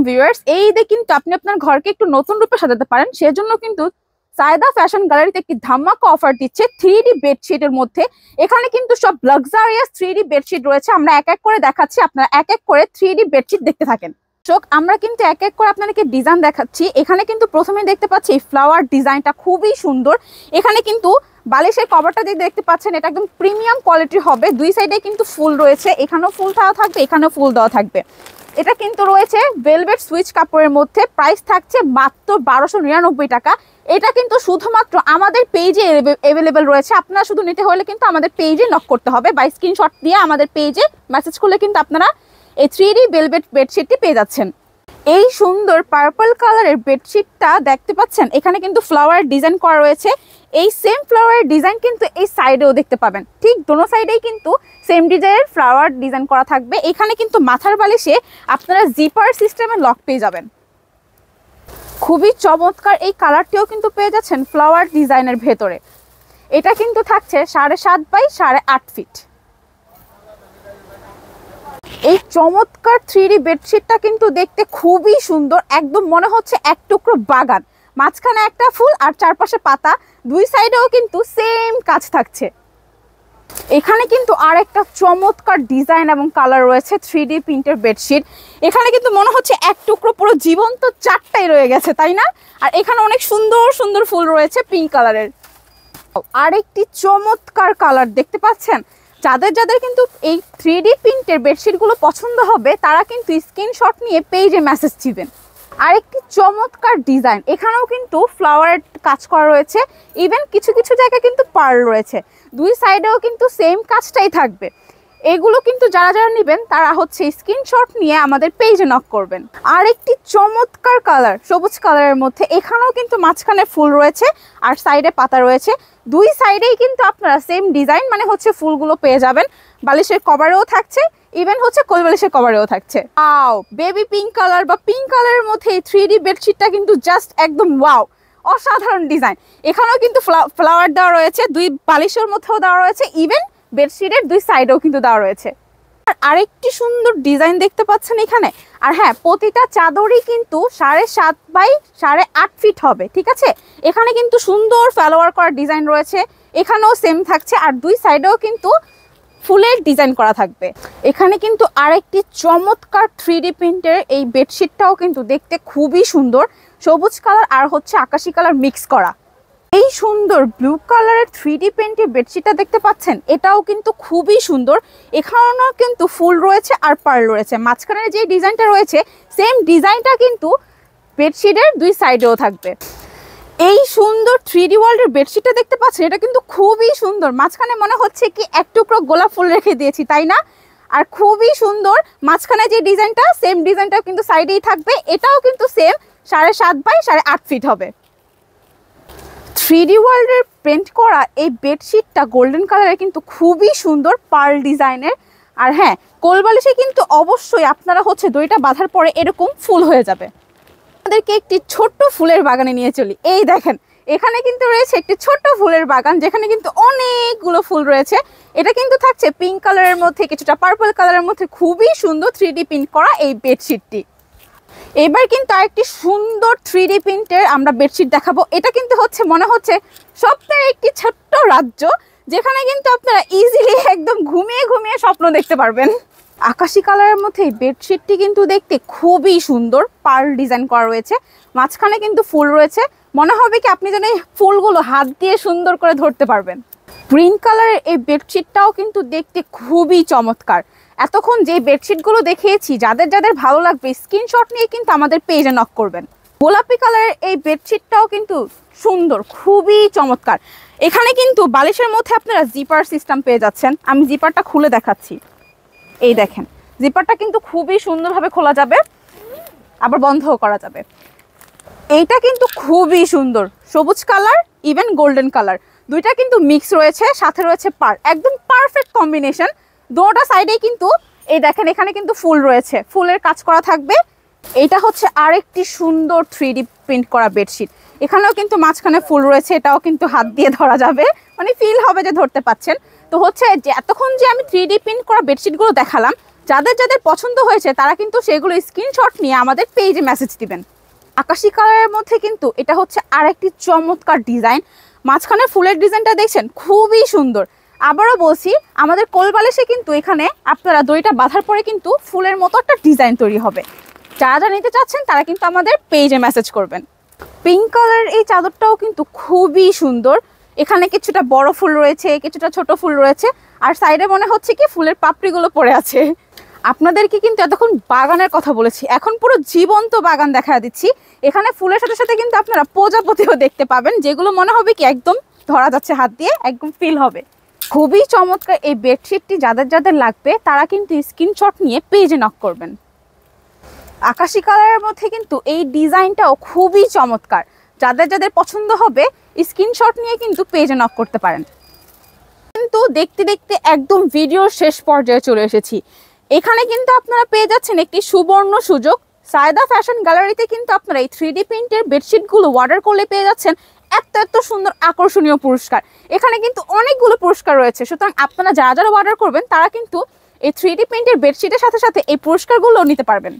Viewers, এই ঈদে কিন্তু আপনি আপনার ঘরকে একটু নতুন রূপে সাজাতে পারেন। সেজন্য কিন্তু সায়দা ফ্যাশন গ্যালারিতে একটি ধামাকা অফার দিচ্ছে 3D বেডশিটের মধ্যে। এখানে কিন্তু সব লাক্সারিয়াস 3D বেডশিট রয়েছে। আমরা এক এক করে দেখাচ্ছি, আপনারা এক এক করে 3D বেডশিট দেখতে থাকেন। আমরা কিন্তু এক এক করে আপনাদেরকে ডিজাইন দেখাচ্ছি। এখানে কিন্তু প্রথমে দেখতে পাচ্ছি ফ্লাওয়ার ডিজাইনটা খুবই সুন্দর। এখানে কিন্তু বালিশের কভারটা দেখতে পাচ্ছেন, এটা একদম প্রিমিয়াম কোয়ালিটির হবে। দুই সাইডে কিন্তু ফুল রয়েছে, এখানেও ফুল দেওয়া থাকবে, এখানেও ফুল দেওয়া থাকবে। এটা কিন্তু রয়েছে ভেলভেট সুইচ কাপড়ের মধ্যে। প্রাইস থাকছে মাত্র 1299 টাকা। এটা কিন্তু শুধুমাত্র আমাদের পেজে অ্যাভেলেবেল রয়েছে। আপনারা শুধু নিতে হলে কিন্তু আমাদের পেজে নক করতে হবে বা স্ক্রিনশট দিয়ে আমাদের পেজে মেসেজ করলে কিন্তু আপনারা এই 3D ভেলভেট বেডশিটটি পেয়ে যাচ্ছেন। এই সুন্দর পার্পল কালারের বেডশিটটা দেখতে পাচ্ছেন, এখানে কিন্তু ফ্লাওয়ার ডিজাইন করা রয়েছে। এই সেম ফ্লাওয়ারের ডিজাইন কিন্তু এই সাইডেও দেখতে পাবেন। ঠিক দোনো সাইডেই কিন্তু সেম ডিজাইনের ফ্লাওয়ার ডিজাইন করা থাকবে। এখানে কিন্তু মাথার বালিশে আপনারা জিপার সিস্টেমের লক পেয়ে যাবেন। খুবই চমৎকার এই কালারটিও কিন্তু পেয়ে যাচ্ছেন ফ্লাওয়ার ডিজাইনের ভেতরে। এটা কিন্তু থাকছে 7.5 বাই 8.5 ফিট। এই চমৎকার 3D বেডশিটটা কিন্তু দেখতে খুবই সুন্দর, একদম মনে হচ্ছে এক টুকরো বাগান। মাঝখানে একটা ফুল আর চারপাশে পাতা, দুই সাইডেও কিন্তু সেম কাজ থাকছে। এখানে কিন্তু আর একটা চমৎকার ডিজাইন এবং কালার রয়েছে 3D প্রিন্টের বেডশিট। এখানে কিন্তু মনে হচ্ছে এক টুকরো পুরো জীবন্ত চারটাই রয়ে গেছে, তাই না? আর এখানে অনেক সুন্দর সুন্দর ফুল রয়েছে পিঙ্ক কালারের। আরেকটি চমৎকার কালার দেখতে পাচ্ছেন। যাদের কিন্তু এই 3D প্রিন্টের বেডশিটগুলো পছন্দ হবে তারা কিন্তু স্ক্রিনশট নিয়ে পেজে মেসেজ দিবেন। আরেকটি চমৎকার ডিজাইন, এখানেও কিন্তু ফ্লাওয়ারের কাজ করা রয়েছে। ইভেন কিছু কিছু জায়গায় কিন্তু পার্ল রয়েছে। দুই সাইডেও কিন্তু সেম কাজটাই থাকবে। এগুলো কিন্তু যারা নেবেন তারা হচ্ছে স্ক্রিনশট নিয়ে আমাদের পেজে নক করবেন। আরেকটি চমৎকার কালার সবুজ কালারের মধ্যে, এখানেও কিন্তু মাঝখানে ফুল রয়েছে আর সাইডে পাতা রয়েছে। দুই সাইডেই কিন্তু আপনারা সেম ডিজাইন মানে হচ্ছে ফুলগুলো পেয়ে যাবেন। বালিশের কভারেও থাকছে, ইভেন হচ্ছে কোল বালিশের কভারেও থাকছে। ওয়াও, বেবি পিঙ্ক কালার বা পিঙ্ক কালারের মধ্যে এই 3D বেডশিটটা কিন্তু জাস্ট একদম ওয়াও, অসাধারণ ডিজাইন। এখানেও কিন্তু ফ্লাওয়ার দেওয়া রয়েছে, দুই বালিশের মধ্যেও দেওয়া রয়েছে, ইভেন বেডশিটের দুই সাইডেও কিন্তু দেওয়া রয়েছে। আর আরেকটি সুন্দর ডিজাইন দেখতে পাচ্ছেন এখানে। আর হ্যাঁ, প্রতিটা চাদরই কিন্তু 7.5 বাই 8.5 ফিট হবে, ঠিক আছে? এখানে কিন্তু সুন্দর ফ্লাওয়ার করা ডিজাইন রয়েছে, এখানেও সেম থাকছে। আর দুই সাইডেও কিন্তু ফুলের ডিজাইন করা থাকবে। এখানে কিন্তু আরেকটি চমৎকার 3D প্রিন্টের এই বেডশিটটাও কিন্তু দেখতে খুবই সুন্দর, সবুজ কালার আর হচ্ছে আকাশি কালার মিক্স করা। এই সুন্দর ব্লু কালারের 3D প্রিন্টের বেডশিটটা দেখতে পাচ্ছেন, এটাও কিন্তু খুবই সুন্দর। এখানেও কিন্তু ফুল রয়েছে আর পার্ল রয়েছে। মাঝখানে যে ডিজাইনটা রয়েছে সেম ডিজাইনটা কিন্তু বেডশিটের দুই সাইডেও থাকবে। এই সুন্দর 3D ওয়ার্ল্ডের বেডশিটটা দেখতে পাচ্ছেন, এটা কিন্তু খুবই সুন্দর। মাঝখানে মনে হচ্ছে কি এক টুকরো গোলাপ ফুল রেখে দিয়েছি, তাই না? আর খুবই সুন্দর। মাঝখানে যে ডিজাইনটা সেম ডিজাইনটাও কিন্তু সাইডেই থাকবে। এটাও কিন্তু সেম 7.5 বাই 8.5 ফিট হবে। 3D ওয়ার্ল্ডের প্রিন্ট করা এই বেডশিটটা গোল্ডেন কালারের কিন্তু খুবই সুন্দর পার্ল ডিজাইনের। আর হ্যাঁ, কোলবালিশে কিন্তু অবশ্যই আপনারা হচ্ছে দড়িটা বাঁধার পরে এরকম ফুল হয়ে যাবে। আমাদেরকে একটি ছোট্ট ফুলের বাগানে নিয়ে চলি। এই দেখেন, এখানে কিন্তু রয়েছে একটি ছোট্ট ফুলের বাগান, যেখানে কিন্তু অনেকগুলো ফুল রয়েছে। এটা কিন্তু থাকছে পিঙ্ক কালারের মধ্যে, কিছুটা পার্পল কালারের মধ্যে। খুবই সুন্দর 3D প্রিন্ট করা এই বেডশিটটি। এবার কিন্তু আরেকটি সুন্দর 3D প্রিন্টের আমরা বেডশিট দেখাবো। এটা কিন্তু হচ্ছে মনে হচ্ছে স্বপ্নের একটি ছোট্ট রাজ্য, যেখানে কিন্তু আপনারা ইজিলি একদম ঘুমিয়ে ঘুমিয়ে স্বপ্ন দেখতে পারবেন। আকাশি কালারের মধ্যে এই বেডশিটটি কিন্তু দেখতে খুবই সুন্দর, পার্ল ডিজাইন করা রয়েছে। মাঝখানে কিন্তু ফুল রয়েছে, মনে হবে কি আপনি যেন এই ফুলগুলো হাত দিয়ে সুন্দর করে ধরতে পারবেন। গ্রিন কালারের এই বেডশিটটাও কিন্তু দেখতে খুবই চমৎকার। এতক্ষণ যে বেডশিটগুলো দেখিয়েছি, যাদের ভালো লাগবে স্ক্রিনশট নিয়ে কিন্তু আমাদের পেজে নক করবেন। গোলাপি কালারের এই বেডশিটটাও কিন্তু সুন্দর, খুবই চমৎকার। এখানে কিন্তু বালিশের মধ্যে আপনারা জিপার সিস্টেম পেয়ে যাচ্ছেন। আমি জিপারটা খুলে দেখাচ্ছি। এই দেখেন, জিপারটা কিন্তু খুবই সুন্দরভাবে খোলা যাবে, আবার বন্ধও করা যাবে। এইটা কিন্তু খুবই সুন্দর, সবুজ কালার ইভেন গোল্ডেন কালার, দুইটা কিন্তু মিক্স রয়েছে, সাথে রয়েছে পার্ল, একদম পারফেক্ট কম্বিনেশন। দুটো সাইডে কিন্তু এই দেখেন, এখানে কিন্তু ফুল রয়েছে, ফুলের কাজ করা থাকবে। এইটা হচ্ছে আরেকটি সুন্দর 3D প্রিন্ট করা বেডশিট। এখানেও কিন্তু মাঝখানে ফুল রয়েছে, এটাও কিন্তু হাত দিয়ে ধরা যাবে, মানে ফিল হবে যে ধরতে পাচ্ছেন। তো হচ্ছে যে এতক্ষণ যে আমি 3D প্রিন্ট করা বেডশিটগুলো দেখালাম, যাদের যাদের পছন্দ হয়েছে তারা কিন্তু সেগুলো স্ক্রিনশট নিয়ে আমাদের পেজে মেসেজ দিবেন। আকাশি কালারের মধ্যে কিন্তু এটা হচ্ছে আরেকটি চমৎকার ডিজাইন। মাঝখানে ফুলের ডিজাইনটা দেখছেন খুবই সুন্দর। আবারও বলছি, আমাদের কোলবালিশে কিন্তু এখানে আপনারা দড়িটা বাঁধার পরে কিন্তু ফুলের মতো একটা ডিজাইন তৈরি হবে। যারা যারা নিতে চাচ্ছেন তারা কিন্তু আমাদের পেজে মেসেজ করবেন। পিঙ্ক কালারের এই চাদরটাও কিন্তু খুবই সুন্দর। এখানে কিছুটা বড় ফুল রয়েছে, কিছুটা ছোট ফুল রয়েছে, আর সাইডে মনে হচ্ছে কি ফুলের পাপড়িগুলো পড়ে আছে। আপনাদেরকে কিন্তু এতক্ষণ বাগানের কথা বলেছি, এখন পুরো জীবন্ত বাগান দেখা দিচ্ছি। এখানে ফুলের সাথে সাথে কিন্তু আপনারা প্রজাপতিও দেখতে পাবেন, যেগুলো মনে হবে কি একদম ধরা যাচ্ছে হাত দিয়ে, একদম ফিল হবে। খুবই চমৎকার এই বেডশিটটি যাদের যাদের লাগবে তারা কিন্তু স্ক্রিনশট নিয়ে পেজে নক করবেন। আকাশি কালারের মধ্যে কিন্তু এই ডিজাইনটাও খুবই চমৎকার। যাদের যাদের পছন্দ হবে স্ক্রিনশট নিয়ে কিন্তু পেজে নক করতে পারেন। কিন্তু দেখতে দেখতে একদম ভিডিওর শেষ পর্যায়ে চলে এসেছি। এখানে কিন্তু আপনারা পেয়ে যাচ্ছেন একটি সুবর্ণ সুযোগ। সায়দা ফ্যাশন গ্যালারিতে কিন্তু আপনারা এই 3D প্রিন্টের বেডশিটগুলো অর্ডার করলে পেয়ে যাচ্ছেন এত সুন্দর আকর্ষণীয় পুরস্কার। এখানে কিন্তু অনেকগুলো পুরস্কার রয়েছে, সুতরাং আপনারা যারা যারা অর্ডার করবেন তারা কিন্তু এই 3D প্রিন্টের বেডশিটের সাথে সাথে এই পুরস্কারগুলো নিতে পারবেন।